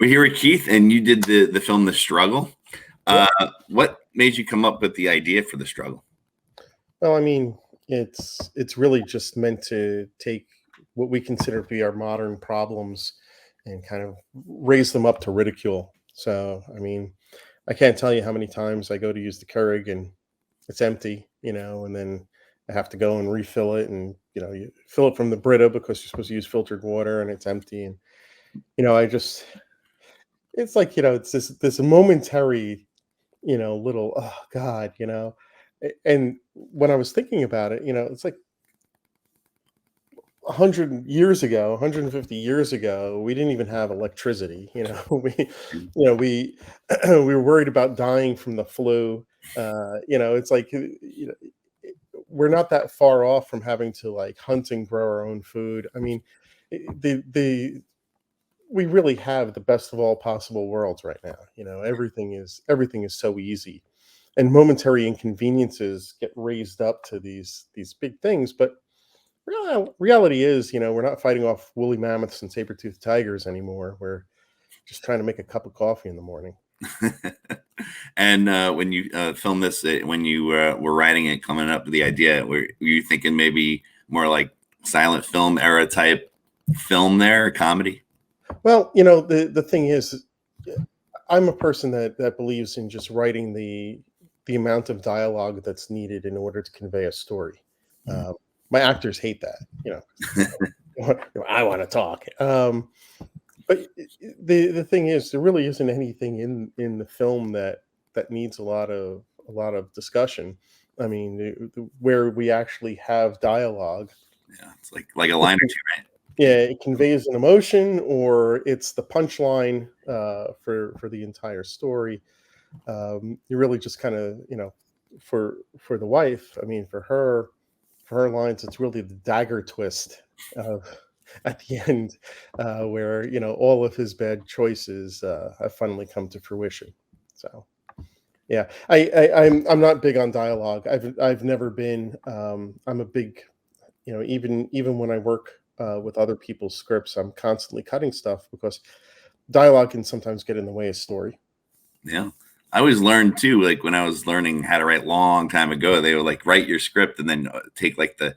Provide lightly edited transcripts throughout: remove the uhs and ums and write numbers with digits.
We're here with Keith, and you did the film The Struggle. Yeah. What made you come up with the idea for The Struggle? Well, I mean, it's really just meant to take what we consider to be our modern problems and kind of raise them up to ridicule. So, I mean, I can't tell you how many times I go to use the Keurig and it's empty, and then I have to go and refill it, and you fill it from the Brita because you're supposed to use filtered water, and it's empty, and I just it's like it's this momentary little, oh God, and when I was thinking about it, it's like 100 years ago, 150 years ago, we didn't even have electricity. We we were worried about dying from the flu. It's like, we're not that far off from having to like hunt and grow our own food. I mean, the we really have the best of all possible worlds right now. Everything is so easy, and momentary inconveniences get raised up to these big things. But reality is, we're not fighting off woolly mammoths and saber-toothed tigers anymore. We're just trying to make a cup of coffee in the morning. And when you filmed this, when you were writing it, coming up with the idea, were you thinking maybe more like silent film era type film there, or comedy? Well, the thing is, I'm a person that believes in just writing the amount of dialogue that's needed in order to convey a story. My actors hate that, I want to talk. But the thing is, there really isn't anything in the film that needs a lot of discussion. I mean, where we actually have dialogue. Yeah, it's like a line or two, right? Yeah, it conveys an emotion, or it's the punchline for the entire story. You really just kind of, for the wife. I mean, for her lines, it's really the dagger twist at the end, where all of his bad choices have finally come to fruition. So, yeah, I'm not big on dialogue. I've never been. I'm a big, even when I work with other people's scripts, I'm constantly cutting stuff because dialogue can sometimes get in the way of story. Yeah. I always learned too, like when I was learning how to write long time ago, they would like write your script and then take like the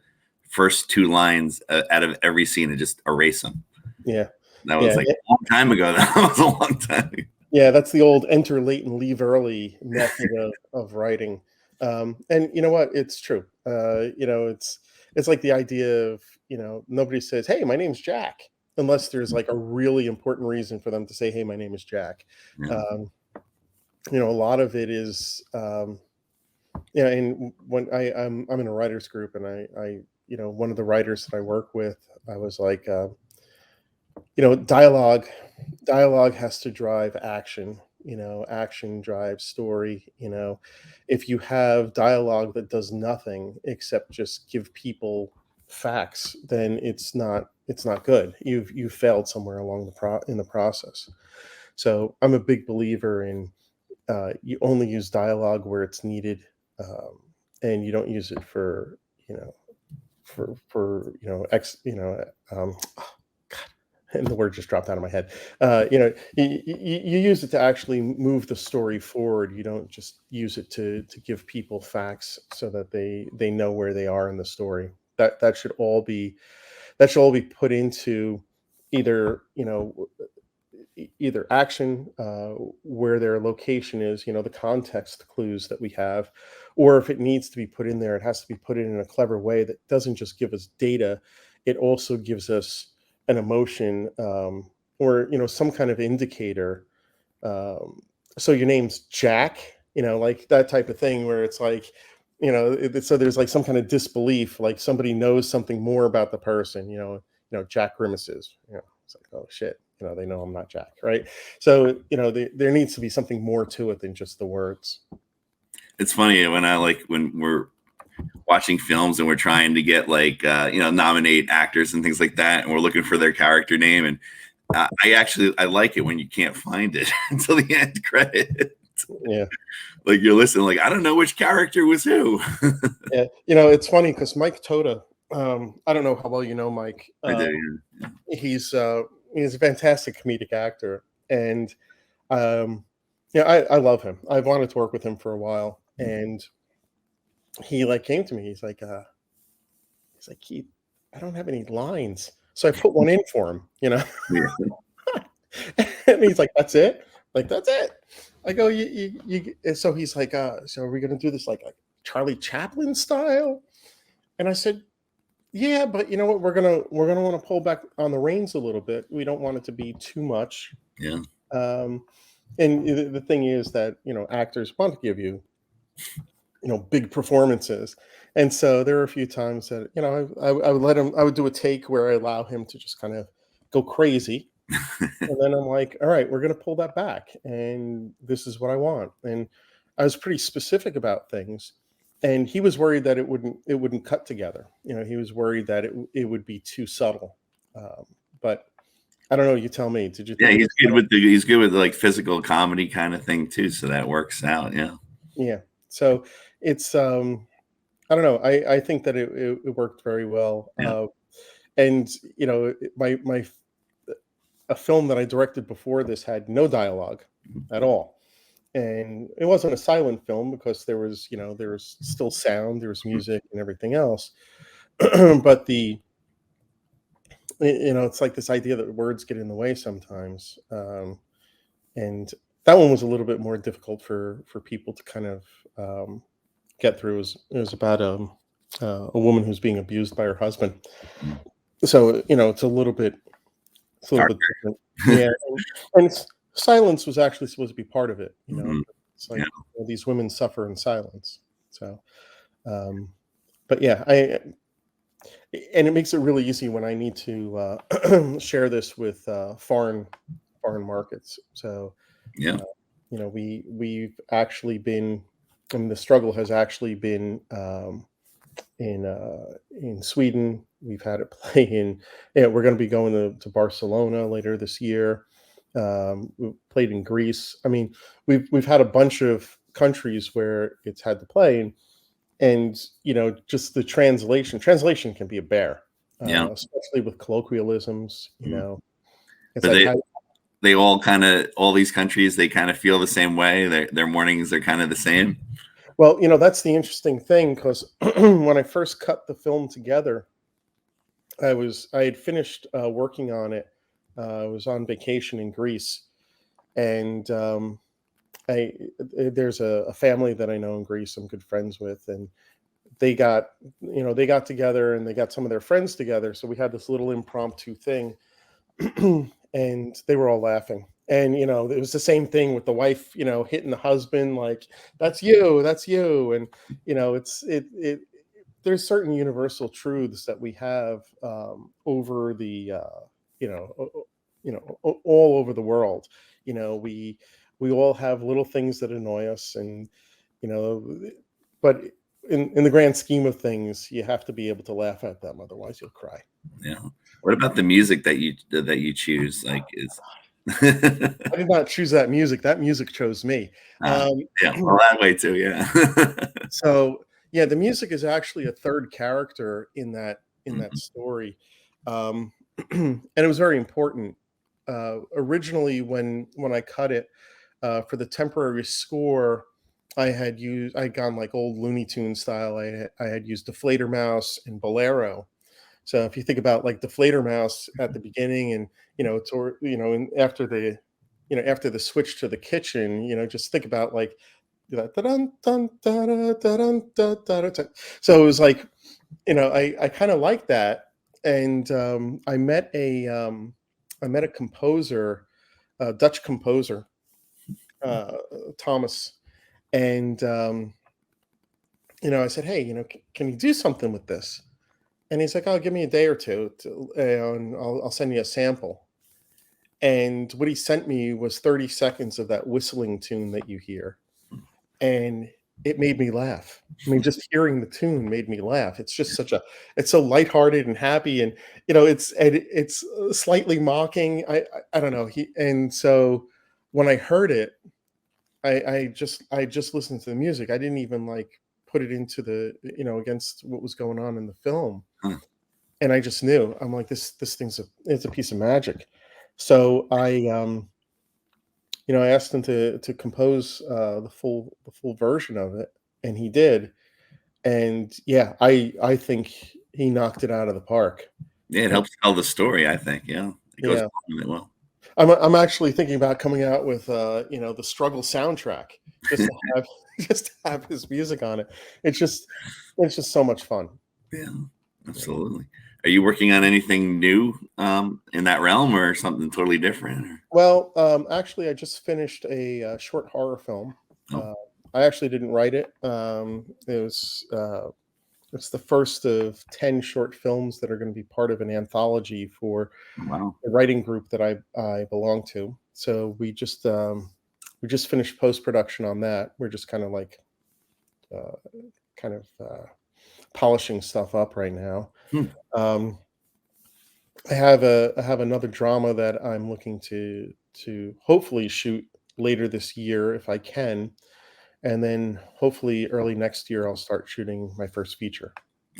first two lines out of every scene and just erase them. Yeah. That was like a long time ago. That was a long time ago. Yeah, that's the old enter late and leave early method of writing. And you know what? It's true. It's like the idea of, nobody says, "Hey, my name's Jack," unless there's like a really important reason for them to say, "Hey, my name is Jack." Yeah. A lot of it is, and when I'm in a writers group, and I one of the writers that I work with, I was like, dialogue has to drive action. Action drives story. If you have dialogue that does nothing except just give people facts, then it's not good. You've failed somewhere along in the process. So I'm a big believer in, you only use dialogue where it's needed, and you don't use it for and the word just dropped out of my head. You use it to actually move the story forward. You don't just use it to give people facts so that they know where they are in the story. That should all be put into either action, where their location is, the context clues that we have, or if it needs to be put in there, it has to be put in a clever way that doesn't just give us data, it also gives us an emotion, or some kind of indicator. So your name's Jack, like that type of thing, where it's like, so there's like some kind of disbelief, like somebody knows something more about the person. Jack grimaces. It's like, oh shit, they know I'm not Jack, right? So there needs to be something more to it than just the words. It's funny when we're watching films and we're trying to get like nominate actors and things like that, and we're looking for their character name, and I like it when you can't find it until the end credit. Yeah, like you're listening, like I don't know which character was who. Yeah, it's funny because Mike Toda, I don't know how well you know Mike. I do. Yeah. He's a fantastic comedic actor, And um, yeah, I love him. I've wanted to work with him for a while, and he like came to me. He's like, Keith, I don't have any lines, so I put one in for him. Yeah. And he's like, "That's it?" Like, "That's it." I go, and so he's like, "So are we gonna do this like Charlie Chaplin style?" And I said, "Yeah, but you know what? We're gonna want to pull back on the reins a little bit. We don't want it to be too much." Yeah. Um, and the thing is that actors want to give you big performances, and so there are a few times that I would let him. I would do a take where I allow him to just kind of go crazy. And then I'm like, all right, we're going to pull that back. And this is what I want. And I was pretty specific about things. And he was worried that it wouldn't cut together. He was worried that it would be too subtle. But I don't know. You tell me. Did you Yeah, think it was subtle? he's good with like physical comedy kind of thing too, so that works out. Yeah. Yeah. So it's I don't know. I think that it worked very well. Yeah. And my a film that I directed before this had no dialogue at all. And it wasn't a silent film because there was still sound, there was music and everything else. But it's like this idea that words get in the way sometimes. And that one was a little bit more difficult for people to kind of get through. It was about a woman who's being abused by her husband. So it's a little bit different. Yeah, and silence was actually supposed to be part of it. Mhm. It's Yeah. like these women suffer in silence. So, um, but yeah, I and it makes it really easy when I need to share this with foreign markets. So, Yeah. uh, we've actually been. I mean, the struggle has actually been in Sweden. We've had it play in. Yeah, we're going to be going to Barcelona later this year. We played in Greece. I mean, we've had a bunch of countries where it's had to play, and just the translation can be a bear, Yeah. especially with colloquialisms. Mhm. It's But like how. they all kind of all these countries they kind of feel the same way. Their mornings are kind of the same. Well, that's the interesting thing because when I first cut the film together, I had finished working on it. I was on vacation in Greece, and I there's a family that I know in Greece. I'm good friends with, and they got they got together and they got some of their friends together. So we had this little impromptu thing, and they were all laughing. And it was the same thing with the wife, hitting the husband like, that's you," and there's certain universal truths that we have over the all over the world. We all have little things that annoy us, and you know but in the grand scheme of things, you have to be able to laugh at them, otherwise you'll cry. Yeah. What about the music that you choose? Like is I did not choose that music. That music chose me. Ah, um, yeah, well, that way too, yeah. So yeah, the music is actually a third character in that Mhm, story, and it was very important. Originally, when I cut it for the temporary score, I had gone like old Looney Tune style. I had used Deflator Mouse and Bolero. So if you think about like Deflator Mouse at the beginning, and and after the switch to the kitchen, just think about like that. So it was like, I kind of like that. And I met a composer, a Dutch composer, uh, Thomas, and I said, hey, can you do something with this? And he's like, oh, give me a day or two, and I'll send you a sample. And what he sent me was 30 seconds of that whistling tune that you hear. And it made me laugh. I mean, just hearing the tune made me laugh. It's so lighthearted and happy, and it's slightly mocking. I don't know. And so when I heard it, I just listened to the music. I didn't even like put it into against what was going on in the film, huh, and I just knew. I'm like, this thing's it's a piece of magic. So I asked him to compose the full version of it, and he did. And yeah, I think he knocked it out of the park. Yeah, it And helps tell the story, I think, yeah. It goes yeah, along with it well. I'm actually thinking about coming out with the Struggle soundtrack just to have just to have his music on it. It's just it's just so much fun. Yeah, Yeah. absolutely. Are you working on anything new, in that realm or something totally different? Or Well, actually, I just finished a short horror film. oh, Uh, I actually didn't write it. It's the first of 10 short films that are going to be part of an anthology for wow. the writing group that I belong to. So we just finished post production on that. We're just kind of like uh, kind of polishing stuff up right now. Hmm. Um, I have another drama that I'm looking to hopefully shoot later this year if I can, and then hopefully early next year I'll start shooting my first feature.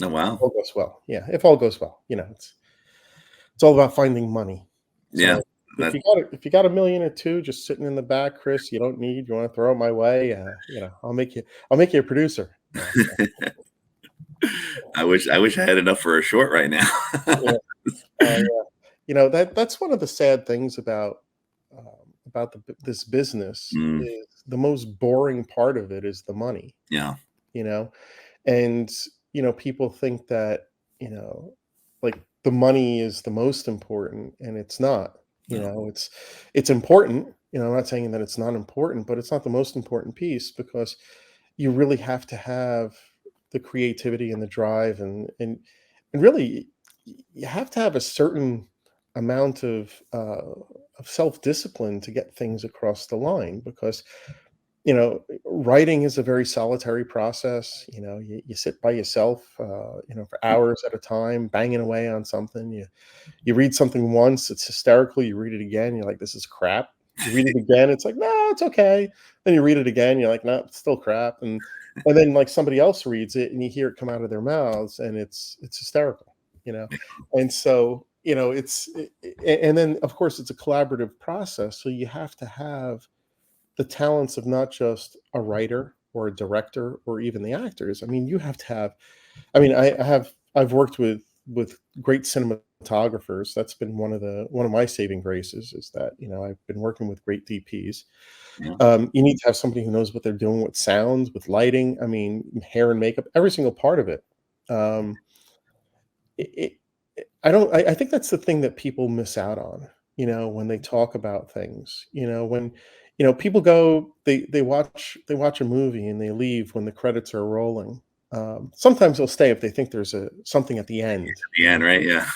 Oh, If wow. all goes well, yeah. If all goes well, it's all about finding money. Yeah, So that if you got a million or two just sitting in the back, Chris, you don't need. You want to throw it my way? I'll make you a producer. I wish I had enough for a short right now. Yeah. Yeah. That's one of the sad things about this business Mm, is the most boring part of it is the money, yeah, you know? And, people think that, you know, like the money is the most important and it's not. no, It's important. I'm not saying that it's not important, but it's not the most important piece because you really have to have the creativity and the drive and really you have to have a certain amount of self-discipline to get things across the line because writing is a very solitary process. You sit by yourself, for hours at a time, banging away on something. You read something once, it's hysterical. You read it again, you're like, this is crap. You read it again, it's like, no, it's okay. Then you read it again, you're like, no, it's still crap. And then like somebody else reads it and you hear it come out of their mouths and it's hysterical, you know. And so, and then of course it's a collaborative process. So you have to have the talents of not just a writer or a director or even the actors. I mean, you have to have. I've worked with great cinematographers. That's been one of my saving graces is that I've been working with great DPs. yeah, You need to have somebody who knows what they're doing with sound, with lighting. I mean, hair and makeup, every single part of it. Um, it, I don't. I think that's the thing that people miss out on. When they talk about things. When people go, they watch a movie and they leave when the credits are rolling. Sometimes they'll stay if they think there's a something at the end. the end, right? Yeah.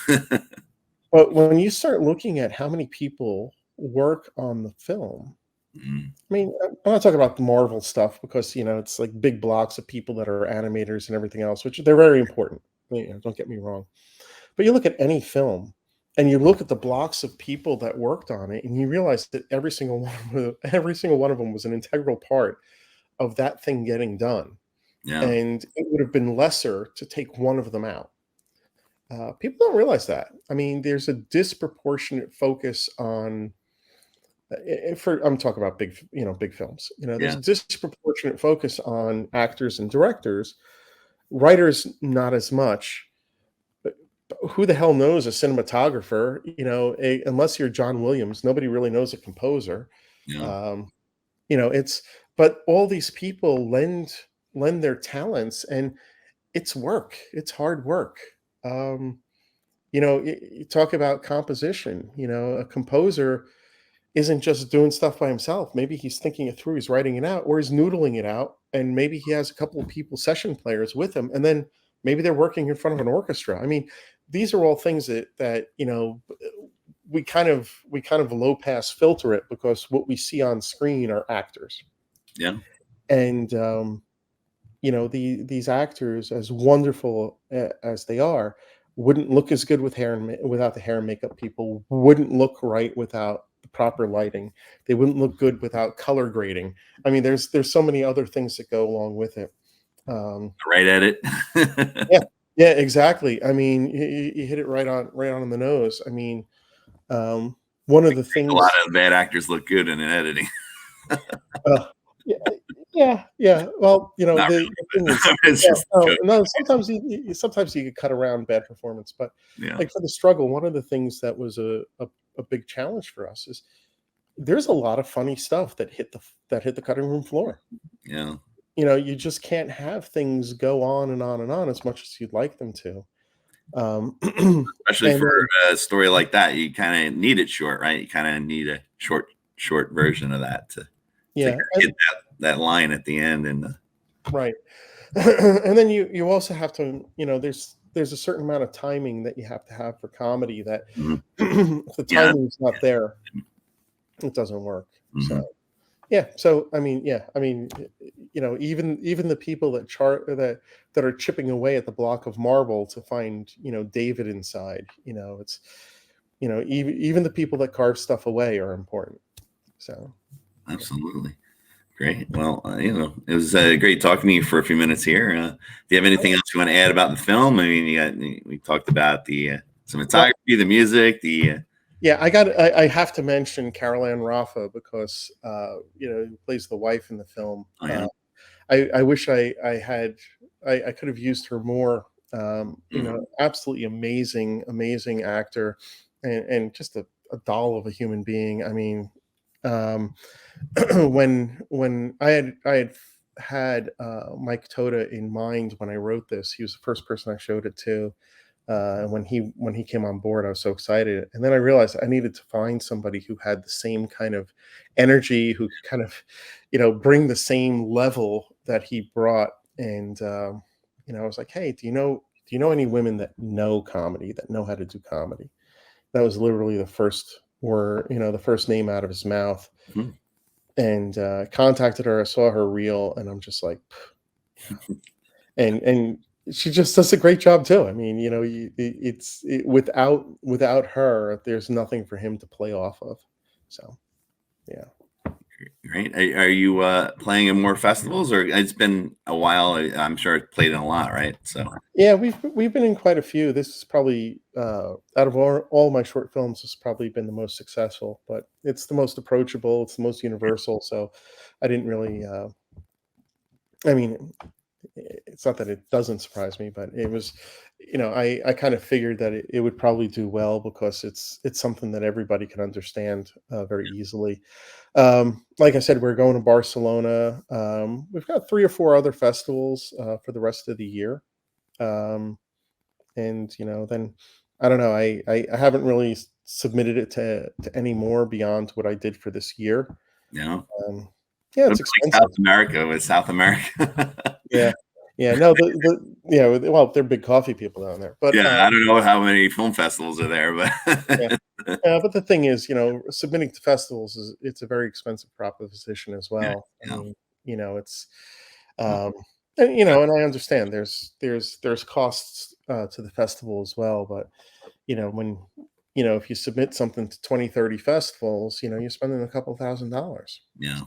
But when you start looking at how many people work on the film, Mm, I mean, I'm not talking about the Marvel stuff because it's like big blocks of people that are animators and everything else, which they're very important. Don't get me wrong. But you look at any film and you look at the blocks of people that worked on it, and you realize that every single one of them was an integral part of that thing getting done. yeah, And it would have been lesser to take one of them out. People don't realize that. I mean, there's a disproportionate focus on for I'm talking about big films. There's yeah, a disproportionate focus on actors and directors, writers not as much. But who the hell knows a cinematographer? Unless you're John Williams, nobody really knows a composer. yeah, Um, it's but all these people lend their talents, and it's work. It's hard work. Um, you talk about composition. A composer isn't just doing stuff by himself. Maybe he's thinking it through, he's writing it out, or he's noodling it out, and maybe he has a couple of people, session players with him, and then maybe they're working in front of an orchestra. I mean, these are all things that we kind of low pass filter it because what we see on screen are actors, yeah, and these actors, as wonderful as they are, wouldn't look as good with without the hair and makeup people. Wouldn't look right without the proper lighting. They wouldn't look good without color grading. I mean, there's so many other things that go along with it. Um, right at it. yeah, exactly. I mean, you hit it right on the nose. I mean, um, one of the A lot things. of bad actors look good in an editing. Uh, yeah, yeah, yeah. Well, Not the thing really, is, but it's no, just a no, joke. no. Sometimes you could cut around bad performance, but Yeah. like for the struggle, one of the things that was a big challenge for us is there's a lot of funny stuff that hit the cutting room floor. Yeah. You just can't have things go on and on and on as much as you'd like them to. Especially And for a story like that, you kind of need it short, right? You kind of need a short version of that to yeah, hit that line at the end. And right. And then you also have to, there's a certain amount of timing that you have to have for comedy that mhm. if the Yeah. timing's not there, it doesn't work. So Mhm. yeah, so I mean, yeah, I mean, even the people that are chipping away at the block of marble to find, David inside, it's, even the people that carve stuff away are important. So yeah. Absolutely. Great. Well, it was great talking to you for a few minutes here. Do you have anything else you want to add about the film? I mean, we talked about the Well, cinematography, the music, the yeah, I have to mention Carol Ann Raffa because who plays the wife in the film. oh yeah, I wish I could have used her more. mhm, Absolutely amazing actor, and just a doll of a human being. I mean, um, when I had Mike Toda in mind when I wrote this, he was the first person I showed it to. And when he came on board, I was so excited. And then I realized I needed to find somebody who had the same kind of energy, who could kind of, bring the same level that he brought. And I was like, hey, do you know any women that know comedy, that know how to do comedy? That was literally the first name out of his mouth. mhm. And contacted her. I saw her reel, and I'm just like, and she just does a great job too. I mean, without her, there's nothing for him to play off of. So yeah, Great. Are you playing in more festivals, or it's been a while? I'm sure it played in a lot, right? So yeah, we've been in quite a few. This is probably out of all my short films, has probably been the most successful. But it's the most approachable. It's the most universal. So I didn't really. I mean, it's not that it doesn't surprise me, but it was, I kind of figured that it would probably do well because it's something that everybody can understand very easily. Like I said, we're going to Barcelona. We've got 3 or 4 other festivals for the rest of the year, um, and then I don't know. I haven't really submitted it to any more beyond what I did for this year. you know, Um, yeah, what it's about like expensive. South America with South America? Yeah. Yeah, no, well, they're big coffee people down there, but, Yeah, I don't know how many film festivals are there, yeah. but But the thing is, submitting to festivals it's a very expensive proposition as yeah, well. I yeah. mean, it's, Well, um and I understand there's costs, to the festival as well, but, when if you submit something to 20, 30 festivals, you're spending a couple $1,000. yeah.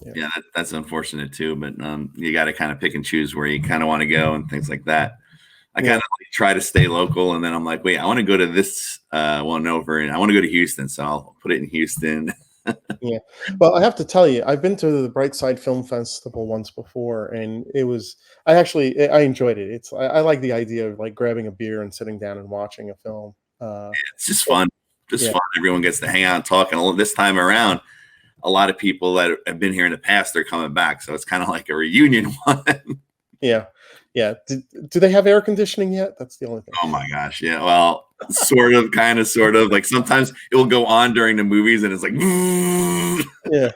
Yeah. Yeah, that's unfortunate too, but you got to kind of pick and choose where you kind of want to go and things like that. I kind Yeah. of like try to stay local, and then I'm like, wait, I want to go to this one over, and I want to go to Houston, so I'll put it in Houston. Yeah. Well, I have to tell you, I've been to the Brightside Film Festival once before, and I enjoyed it. I like the idea of like grabbing a beer and sitting down and watching a film. It's just But fun, just yeah, fun. Everyone gets to hang out and talk, and this time around, a lot of people that have been here in the past are coming back, so it's kind of like a reunion one. yeah, yeah. Do they have air conditioning yet? That's the only thing. Oh my gosh, yeah. Well, sort of, kind of, sort of. Like sometimes it will go on during the movies, and it's like, Yeah.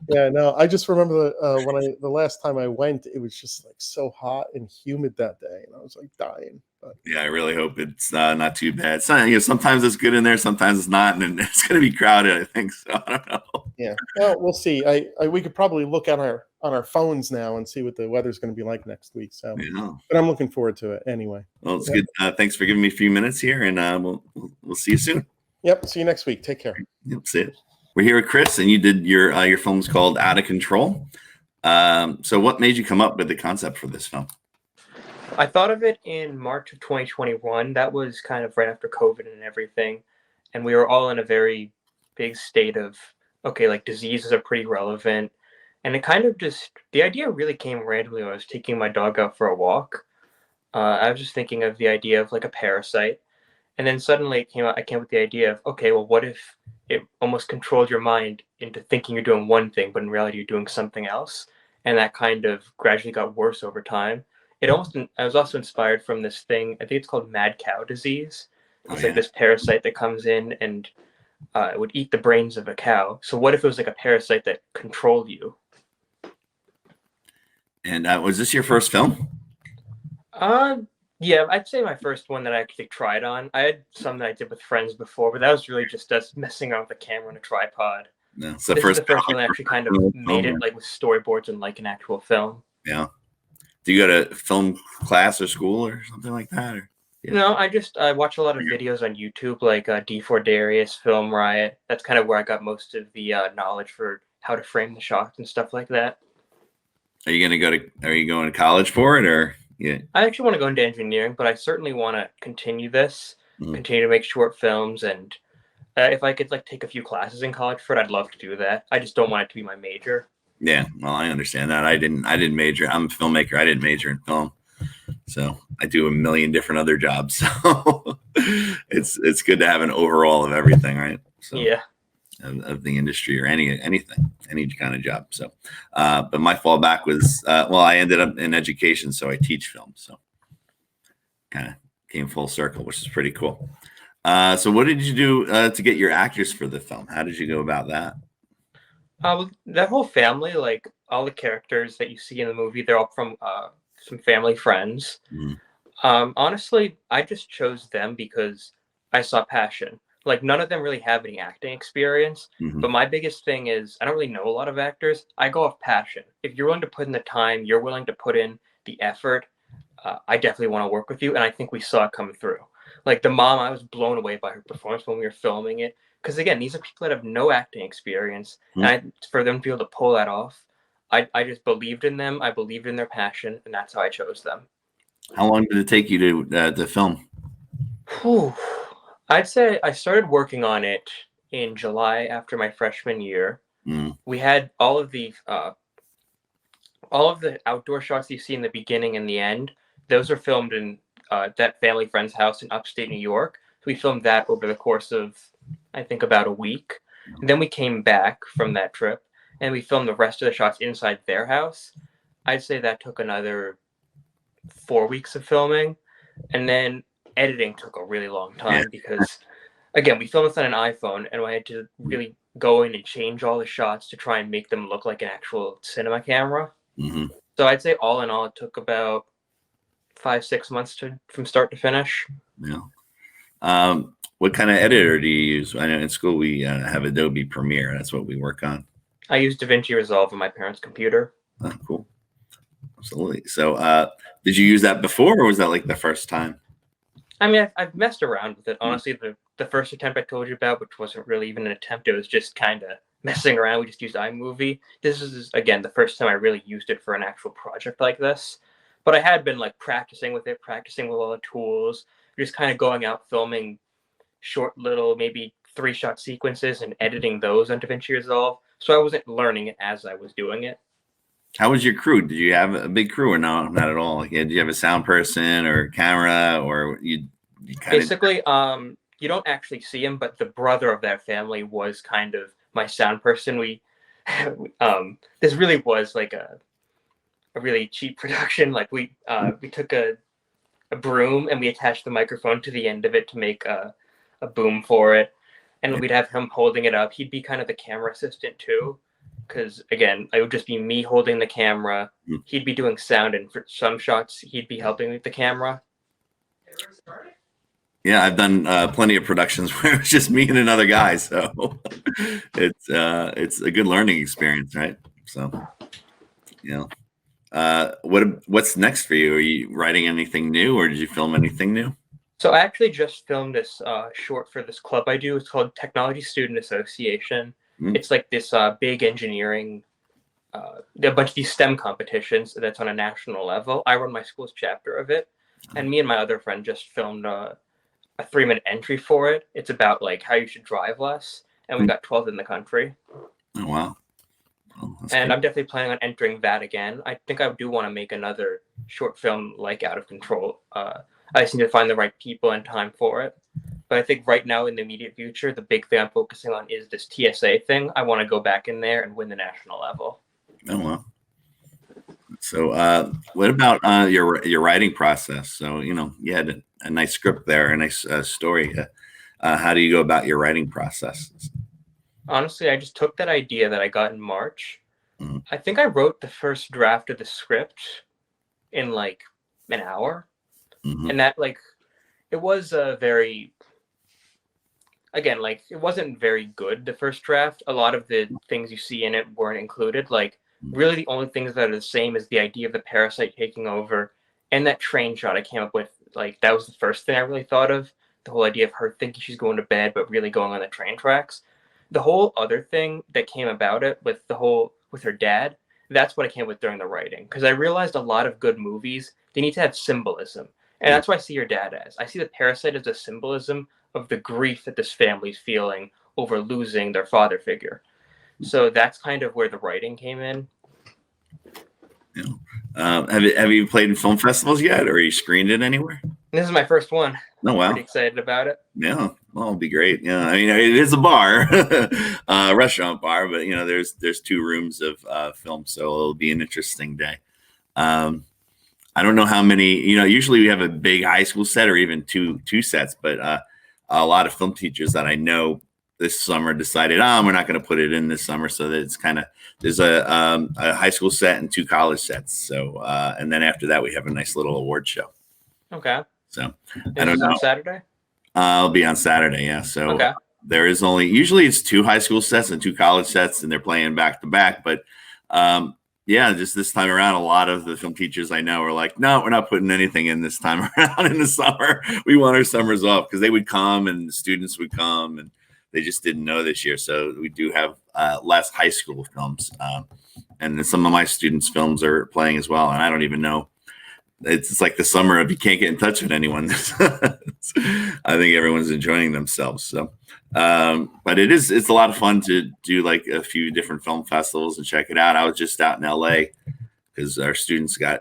Yeah, no, I just remember the last time I went, it was just like so hot and humid that day, and I was like dying. But yeah. I really hope it's not too bad. Sometimes it's good in there, sometimes it's not, and it's going to be crowded. I think so. I don't know. yeah, well, we'll see. We could probably look on our phones now and see what the weather's going to be like next week. So, Yeah. but I'm looking forward to it anyway. Well, it's Yep. good. Thanks for giving me a few minutes here, and we'll see you soon. Yep. See you next week. Take care. Yep, see it. We're here with Chris, and you did your film's called Out of Control. So, what made you come up with the concept for this film? I thought of it in March of 2021. That was kind of right after COVID and everything. And we were all in a very big state of, okay, like diseases are pretty relevant. And it kind of just, the idea really came randomly when I was taking my dog out for a walk. I was just thinking of the idea of like a parasite. And then suddenly I came up with the idea of, okay, well, what if it almost controlled your mind into thinking you're doing one thing, but in reality you're doing something else? And that kind of gradually got worse over time. I was also inspired from this thing, I think it's called mad cow disease. Oh It's like yeah. this parasite that comes in and it would eat the brains of a cow. So what if it was like a parasite that controlled you? And was this your first film? Uh, yeah, I'd say my first one that I actually tried on. I had some that I did with friends before, but that was really just us messing around with a camera and a tripod. No, it's the This is first the first one that actually kind of made it film. like with storyboards and like an actual film. Yeah. Do you go to film class or school or something like that? Or? Yeah. No, I watch a lot of videos on YouTube, like D4 Darius, Film Riot. That's kind of where I got most of the knowledge for how to frame the shots and stuff like that. Are you going to college for it, or yeah? I actually want to go into engineering, but I certainly want to continue this, continue to make short films, and if I could like take a few classes in college for it, I'd love to do that. I just don't want it to be my major. Yeah, well, I understand that. I didn't major. I'm a filmmaker. I didn't major in film, so I do a million different other jobs. So it's good to have an overall of everything, right? So Yeah. of the industry or anything, any kind of job. So, but my fallback was well, I ended up in education, so I teach film. So kind of came full circle, which is pretty cool. So what did you do to get your actors for the film? How did you go about that? That whole family, like all the characters that you see in the movie, they're all from some family friends. Mhm. Honestly, I just chose them because I saw passion. Like none of them really have any acting experience, but my biggest thing is I don't really know a lot of actors. I go off passion. If you're willing to put in the time, you're willing to put in the effort, I definitely want to work with you. And I think we saw it coming through. Like the mom, I was blown away by her performance when we were filming it. Because again, these are people that have no acting experience, and for them to be able to pull that off, I just believed in them. I believed in their passion, and that's how I chose them. How long did it take you to film? Whew. I'd say I started working on it in July after my freshman year. We had all of the outdoor shots you see in the beginning and the end. Those are filmed in that family friend's house in upstate New York. So we filmed that over the course of, I think, about a week. And then we came back from that trip and we filmed the rest of the shots inside their house. I'd say that took another 4 weeks of filming. And then editing took a really long time because, again, we filmed this on an iPhone and I had to really go in and change all the shots to try and make them look like an actual cinema camera. So I'd say all in all, it took about 5-6 months from start to finish. Yeah. What kind of editor do you use? I know in school we have Adobe Premiere. That's what we work on. I used DaVinci Resolve on my parents' computer. Oh, cool. Absolutely. So did you use that before, or was that like the first time? I mean, I've messed around with it. Honestly, the first attempt I told you about, which wasn't really even an attempt, it was just kind of messing around. We just used iMovie. This is, again, the first time I really used it for an actual project like this. But I had been like practicing with all the tools, just kind of going out filming short little, maybe 3-shot sequences and editing those on DaVinci Resolve. So I wasn't learning it as I was doing it. How was your crew? Did you have a big crew or no? Not at all. Like, did you have a sound person or camera, or you kind basically you don't actually see him, but the brother of that family was kind of my sound person. We this really was like a really cheap production. Like we took a broom and we attached the microphone to the end of it to make a boom for it, and we'd have him holding it up. He'd be kind of the camera assistant too, because again, it would just be me holding the camera. He'd be doing sound, and for some shots he'd be helping with the camera. Yeah, I've done plenty of productions where it's just me and another guy, so it's a good learning experience, right? So, what's next for you? Are you writing anything new, or did you film anything new? So I actually just filmed this short for this club I do. It's called Technology Student Association. It's like this big engineering, a bunch of these STEM competitions that's on a national level. I run my school's chapter of it, and me and my other friend just filmed a 3-minute entry for it. It's about like how you should drive less, and we got 12th in the country. Oh wow. Oh, And I'm definitely planning on entering that again. I think I do want to make another short film like Out of Control. I just need to find the right people and time for it. But I think right now in the immediate future, the big thing I'm focusing on is this TSA thing. I want to go back in there and win the national level. Oh wow. So what about your writing process? So you had a nice script there, a nice story. How do you go about your writing process? Honestly, I just took that idea that I got in March. Mhm. I think I wrote the first draft of the script in like an hour. Mhm. And that it was a very, again, it wasn't very good, the first draft. A lot of the things you see in it weren't included. Really the only things that are the same is the idea of the parasite taking over and that train shot I came up with. That was the first thing I really thought of. The whole idea of her thinking she's going to bed, but really going on the train tracks. The whole other thing that came about it with her dad, that's what I came up with during the writing. Because I realized a lot of good movies, they need to have symbolism. And that's what I see your dad as. I see the parasite as a symbolism of the grief that this family's feeling over losing their father figure. So that's kind of where the writing came in. Yeah. Have you played in film festivals yet, or you screened it anywhere? This is my first one. Oh wow. Pretty excited about it. Yeah, well, it'll be great. Yeah, I mean, it is a bar, restaurant bar, but there's 2 rooms of film, so it'll be an interesting day. I don't know how many. Usually we have a big high school set or even two sets, but a lot of film teachers that I know this summer decided, we're not going to put it in this summer, so that it's kind of there's a high school set and 2 college sets. So and then after that we have a nice little award show. Okay. So I don't know. On Saturday? I'll be on Saturday, yeah. So okay. There is usually it's 2 high school sets and 2 college sets, and they're playing back to back. But yeah, just this time around, a lot of the film teachers I know are like, no, we're not putting anything in this time around in the summer. We want our summers off, because they would come and the students would come, and they just didn't know this year. So we do have less high school films, and then some of my students' films are playing as well. And I don't even know. It's like the summer of you can't get in touch with anyone. I think everyone's enjoying themselves. So, but it's a lot of fun to do like a few different film festivals and check it out. I was just out in LA because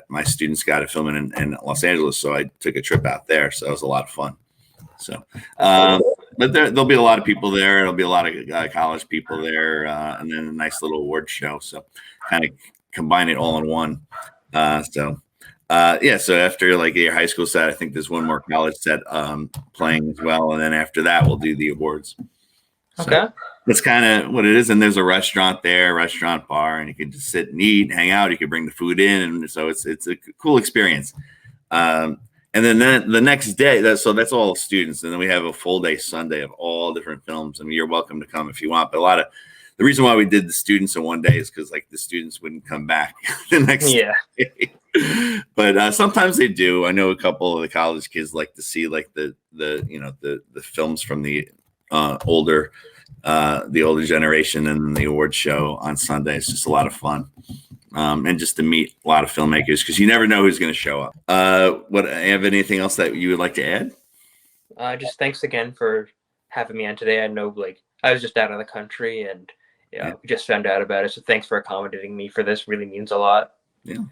my students got a film in Los Angeles, so I took a trip out there. So it was a lot of fun. So, but there'll be a lot of people there. There'll be a lot of college people there, and then a nice little award show. So, kind of combine it all in one. So after like your high school set, I think there's one more college set playing as well, and then after that we'll do the awards. So okay. That's kind of what it is. And there's a restaurant there, restaurant bar, and you can just sit and eat, hang out. You can bring the food in, and so it's a cool experience. And then the next day, that's all students, and then we have a full day Sunday of all different films. I mean, you're welcome to come if you want, but the reason why we did the students in one day is because like the students wouldn't come back the next day. But sometimes they do. I know a couple of the college kids like to see like the films from the older generation, and the award show on Sunday. It's just a lot of fun. And just to meet a lot of filmmakers, because you never know who's going to show up. Have anything else that you would like to add? Just thanks again for having me on today. I know I was just out of the country, and we just found out about it. So thanks for accommodating me for this. Really means a lot. Yeah.